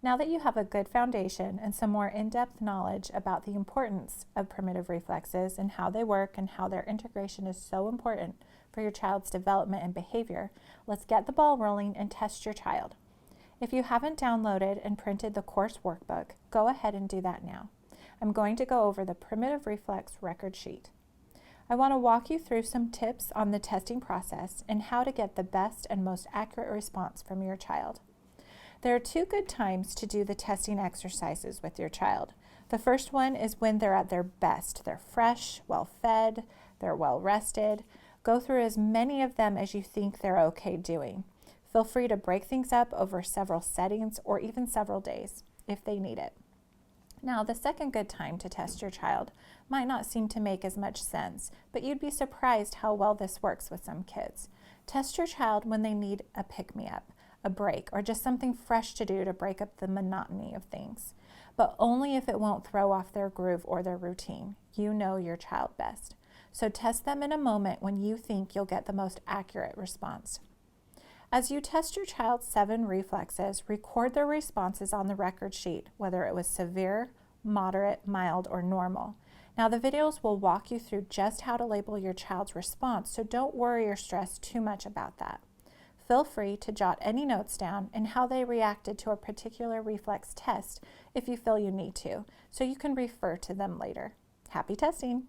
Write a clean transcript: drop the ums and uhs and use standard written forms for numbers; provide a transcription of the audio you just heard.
Now that you have a good foundation and some more in-depth knowledge about the importance of primitive reflexes and how they work and how their integration is so important for your child's development and behavior, let's get the ball rolling and test your child. If you haven't downloaded and printed the course workbook, go ahead and do that now. I'm going to go over the primitive reflex record sheet. I want to walk you through some tips on the testing process and how to get the best and most accurate response from your child. There are two good times to do the testing exercises with your child. The first one is when they're at their best. They're fresh, well fed, they're well rested. Go through as many of them as you think they're okay doing. Feel free to break things up over several settings or even several days if they need it. Now, the second good time to test your child might not seem to make as much sense, but you'd be surprised how well this works with some kids. Test your child when they need a pick-me-up, a break, or just something fresh to do to break up the monotony of things, but only if it won't throw off their groove or their routine. You know your child best. So test them in a moment when you think you'll get the most accurate response. As you test your child's 7 reflexes, record their responses on the record sheet, whether it was severe, moderate, mild, or normal. Now, the videos will walk you through just how to label your child's response, so don't worry or stress too much about that. Feel free to jot any notes down and how they reacted to a particular reflex test if you feel you need to, so you can refer to them later. Happy testing!